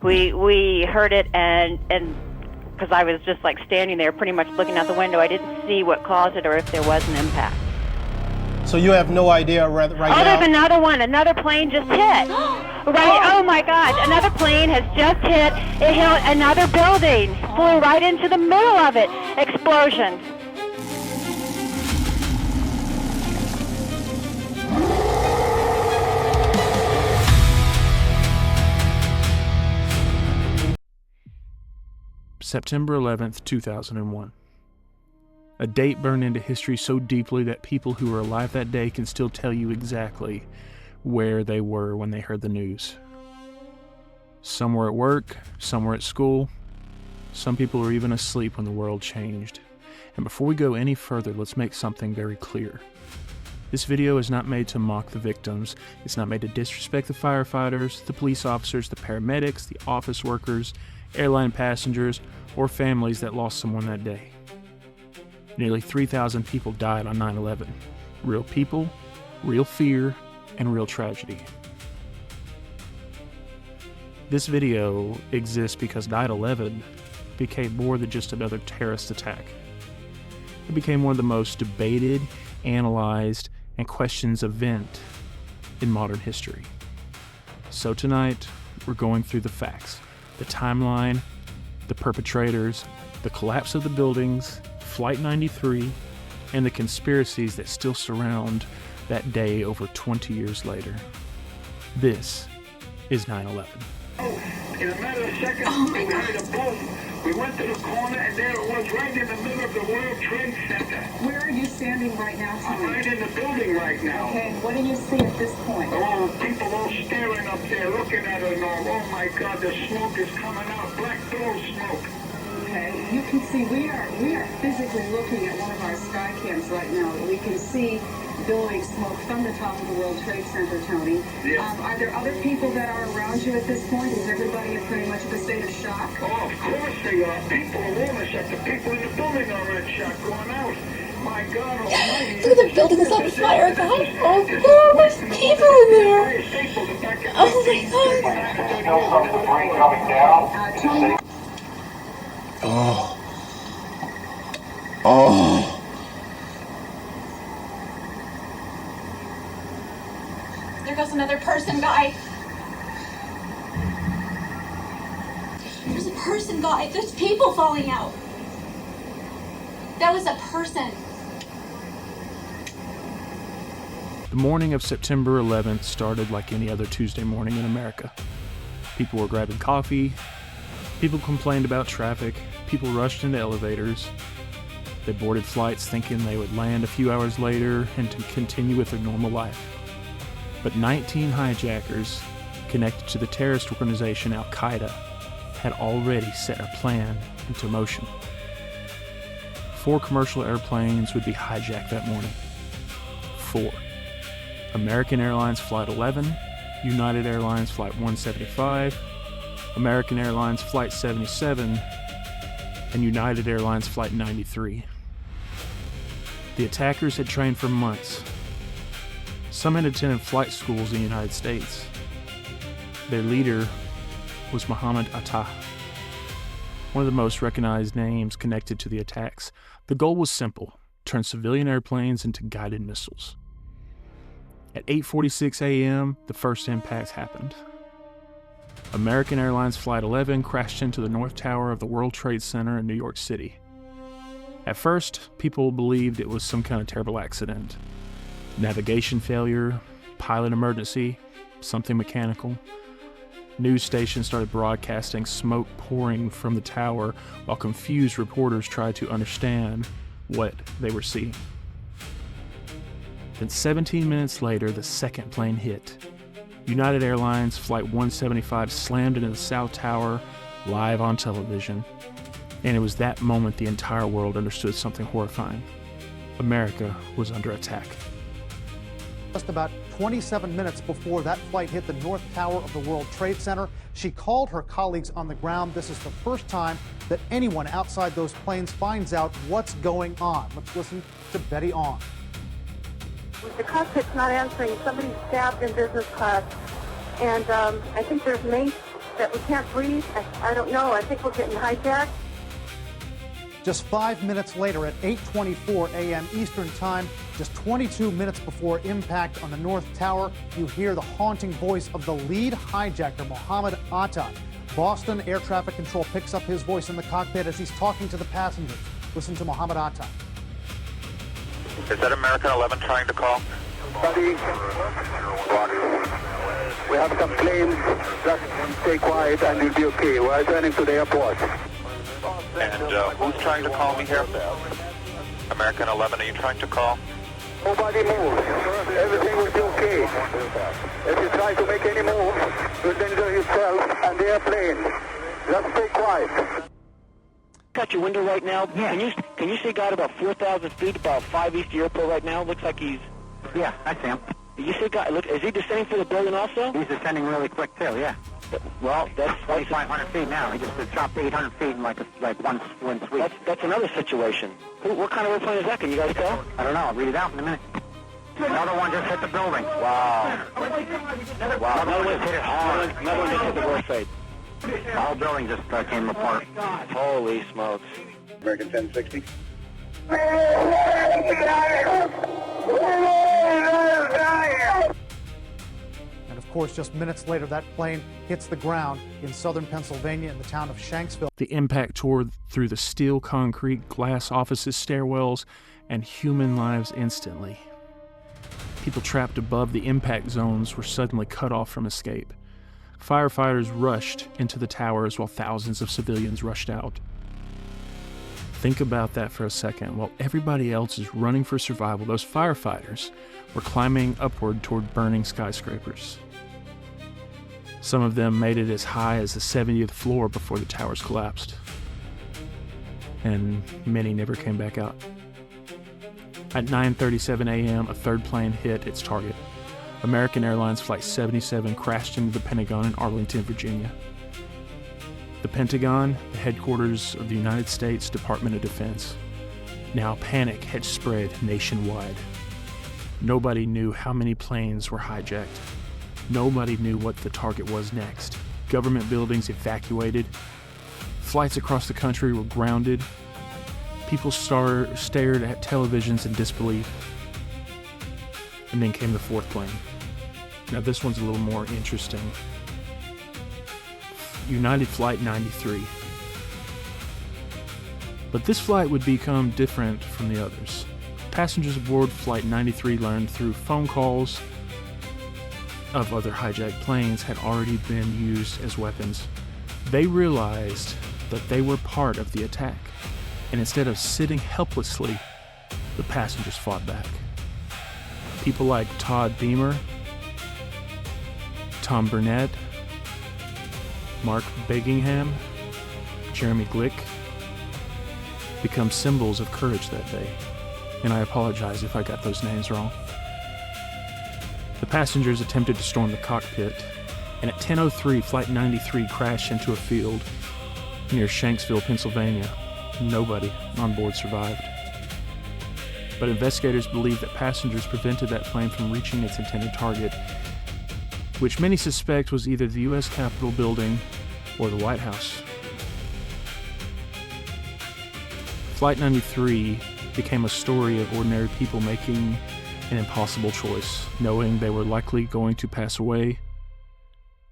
We heard it, and because I was just like standing there pretty much looking out the window, I didn't see what caused it or if there was an impact. So you have no idea right now? Oh, there's another one. Another plane just hit. Oh my God, another plane has just hit. It hit another building, flew right into the middle of it. Explosion. September 11th, 2001. A date burned into history so deeply that people who were alive that day can still tell you exactly where they were when they heard the news. Some were at work, some were at school, some people were even asleep when the world changed. And before we go any further, let's make something very clear. This video is not made to mock the victims. It's not made to disrespect the firefighters, the police officers, the paramedics, the office workers, airline passengers, or families that lost someone that day. Nearly 3,000 people died on 9/11. Real people, real fear, and real tragedy. This video exists because 9/11 became more than just another terrorist attack. It became one of the most debated, analyzed, and questioned events in modern history. So tonight, we're going through the facts, the timeline, the perpetrators, the collapse of the buildings, Flight 93, and the conspiracies that still surround that day over 20 years later. This is 9/11. In a matter of seconds, we heard a boom. We went to the corner, and there it was, right in the middle of the World Trade Center. Where are you standing right now, Tony? I'm right in the building right now. Okay, and what do you see at this point? Oh, people all staring up there, looking at it all. Oh my God, the smoke is coming out, black throw smoke. Okay, you can see we are physically looking at one of our sky cams right now. We can see billowing smoke from the top of the World Trade Center, Tony. Yes. Are there other people that are around you at this point? Is everybody in pretty much a state of shock? Oh, of course they are. People are warning us. The people in the building are in shock, going out. My God almighty. Look at the building is on fire, God. Oh, God, there's people in there. Oh, my God. Tony? There goes another person, guy. There's a person, guy. There's people falling out. That was a person. The morning of September 11th started like any other Tuesday morning in America. People were grabbing coffee, people complained about traffic, people rushed into elevators. They boarded flights thinking they would land a few hours later and to continue with their normal life. But 19 hijackers connected to the terrorist organization Al-Qaeda had already set a plan into motion. 4 commercial airplanes would be hijacked that morning. 4. American Airlines Flight 11, United Airlines Flight 175, American Airlines Flight 77, and United Airlines Flight 93. The attackers had trained for months. Some had attended flight schools in the United States. Their leader was Mohammed Atta, one of the most recognized names connected to the attacks. The goal was simple: turn civilian airplanes into guided missiles. At 8:46 a.m., the first impact happened. American Airlines Flight 11 crashed into the North Tower of the World Trade Center in New York City. At first, people believed it was some kind of terrible accident. Navigation failure, pilot emergency, something mechanical. News stations started broadcasting smoke pouring from the tower while confused reporters tried to understand what they were seeing. Then 17 minutes later, the second plane hit. United Airlines Flight 175 slammed into the South Tower live on television. And it was that moment the entire world understood something horrifying. America was under attack. Just about 27 minutes before that flight hit the North Tower of the World Trade Center, she called her colleagues on the ground. This is the first time that anyone outside those planes finds out what's going on. Let's listen to Betty Ong. The cockpit's not answering. Somebody's stabbed in business class, and I think there's mace that we can't breathe. I don't know. I think we're getting hijacked. Just 5 minutes later at 8:24 a.m. Eastern Time, just 22 minutes before impact on the North Tower, you hear the haunting voice of the lead hijacker, Mohammed Atta. Boston Air Traffic Control picks up his voice in the cockpit as he's talking to the passengers. Listen to Mohammed Atta. Is that American 11 trying to call? Buddy, we have some planes. Just stay quiet and you'll be okay. We're returning to the airport. And who's trying to call me here? American 11, are you trying to call? Nobody move. Everything will be okay. If you try to make any move, you'll danger yourself and the airplane. Just stay quiet. Got your window right now? Yeah. Can you see a guy at about 4,000 feet, about 5 east of the airport right now? Looks like he's... Yeah, I see him. You see a guy, look, is he descending for the building also? He's descending really quick too, yeah. Well, that's 2,500 feet now. He just dropped 800 feet in like one sweep. That's another situation. What kind of airplane is that? Can you guys tell? I don't know. I'll read it out in a minute. Another one just hit the building. Wow. Wow. Another one hit it hard. Another one just hit the roof fade. The whole building just came apart. Holy smokes. American 1060. And of course, just minutes later, that plane hits the ground in southern Pennsylvania in the town of Shanksville. The impact tore through the steel, concrete, glass offices, stairwells, and human lives instantly. People trapped above the impact zones were suddenly cut off from escape. Firefighters rushed into the towers while thousands of civilians rushed out. Think about that for a second. While everybody else is running for survival, those firefighters were climbing upward toward burning skyscrapers. Some of them made it as high as the 70th floor before the towers collapsed. And many never came back out. At 9:37 a.m., a third plane hit its target. American Airlines Flight 77 crashed into the Pentagon in Arlington, Virginia. The Pentagon, the headquarters of the United States Department of Defense. Now panic had spread nationwide. Nobody knew how many planes were hijacked. Nobody knew what the target was next. Government buildings evacuated. Flights across the country were grounded. People stared at televisions in disbelief. And then came the fourth plane. Now this one's a little more interesting. United Flight 93. But this flight would become different from the others. Passengers aboard Flight 93 learned through phone calls of other hijacked planes had already been used as weapons. They realized that they were part of the attack, and instead of sitting helplessly, the passengers fought back. People like Todd Beamer, Tom Burnett, Mark Beggingham, Jeremy Glick become symbols of courage that day, and I apologize if I got those names wrong. The passengers attempted to storm the cockpit, and at 10:03, Flight 93 crashed into a field near Shanksville, Pennsylvania. Nobody on board survived. But investigators believe that passengers prevented that plane from reaching its intended target, which many suspect was either the U.S. Capitol building or the White House. Flight 93 became a story of ordinary people making an impossible choice. Knowing they were likely going to pass away,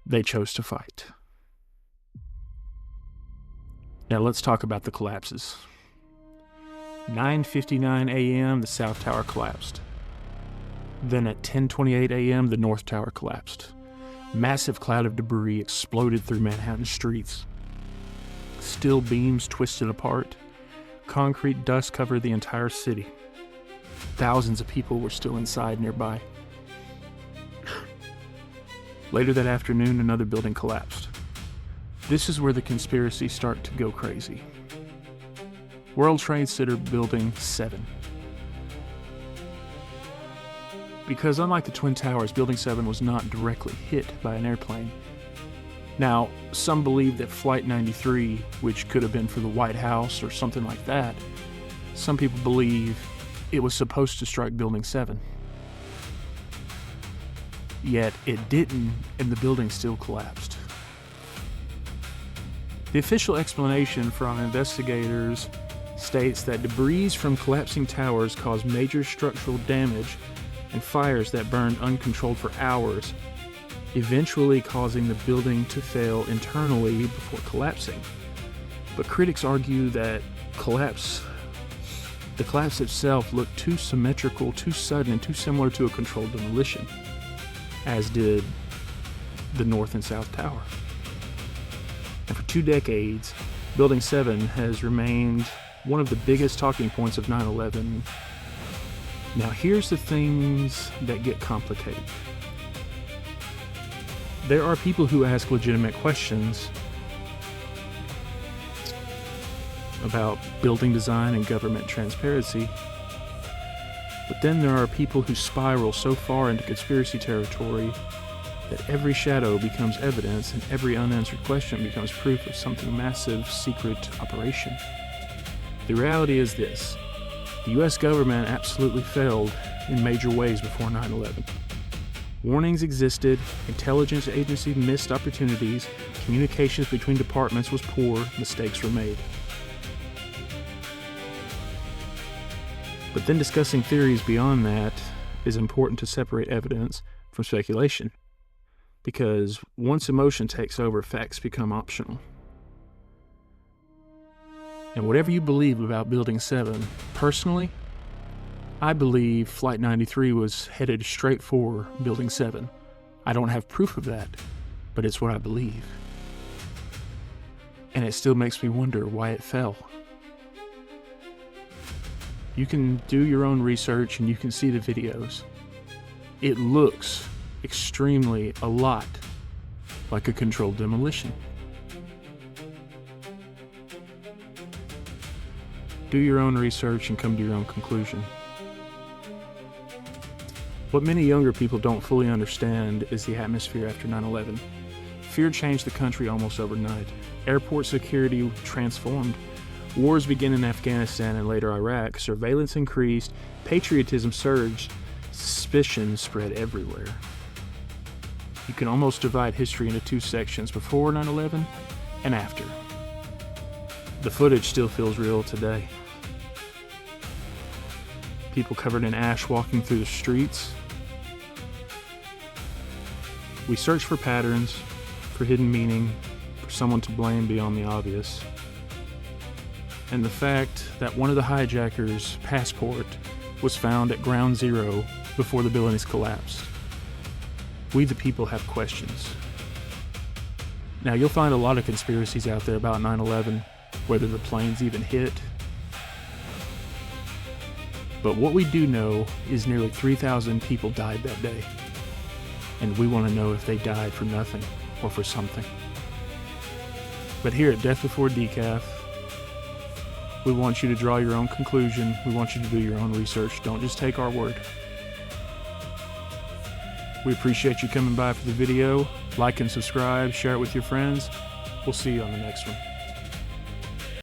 they chose to fight. Now let's talk about the collapses. 9:59 a.m., the South Tower collapsed. Then at 10:28 a.m., the North Tower collapsed. Massive cloud of debris exploded through Manhattan streets. Steel beams twisted apart. Concrete dust covered the entire city. Thousands of people were still inside nearby. Later that afternoon, another building collapsed. This is where the conspiracies start to go crazy. World Trade Center Building 7. Because unlike the Twin Towers, Building 7 was not directly hit by an airplane. Now, some believe that Flight 93, which could have been for the White House or something like that, some people believe it was supposed to strike Building 7. Yet it didn't, and the building still collapsed. The official explanation from investigators states that debris from collapsing towers caused major structural damage and fires that burned uncontrolled for hours, eventually causing the building to fail internally before collapsing. But critics argue that the collapse itself looked too symmetrical, too sudden, and too similar to a controlled demolition, as did the North and South Tower. And for 2 decades, Building 7 has remained one of the biggest talking points of 9/11. Now here's the things that get complicated. There are people who ask legitimate questions about building design and government transparency, but then there are people who spiral so far into conspiracy territory that every shadow becomes evidence and every unanswered question becomes proof of something massive, secret operation. The reality is this: the US government absolutely failed in major ways before 9/11. Warnings existed, intelligence agencies missed opportunities, communications between departments was poor, mistakes were made. But then discussing theories beyond that is important to separate evidence from speculation, because once emotion takes over, facts become optional. And whatever you believe about Building 7, personally, I believe Flight 93 was headed straight for Building 7. I don't have proof of that, but it's what I believe. And it still makes me wonder why it fell. You can do your own research and you can see the videos. It looks extremely a lot like a controlled demolition. Do your own research and come to your own conclusion. What many younger people don't fully understand is the atmosphere after 9/11. Fear changed the country almost overnight. Airport security transformed. Wars began in Afghanistan and later Iraq. Surveillance increased. Patriotism surged. Suspicion spread everywhere. You can almost divide history into 2 sections: before 9/11 and after. The footage still feels real today. People covered in ash walking through the streets. We search for patterns, for hidden meaning, for someone to blame beyond the obvious. And the fact that one of the hijackers' passport was found at ground zero before the buildings collapsed. We the people have questions. Now you'll find a lot of conspiracies out there about 9/11, whether the planes even hit. But what we do know is nearly 3,000 people died that day. And we want to know if they died for nothing or for something. But here at Death Before Decaf, we want you to draw your own conclusion. We want you to do your own research. Don't just take our word. We appreciate you coming by for the video. Like and subscribe, share it with your friends. We'll see you on the next one.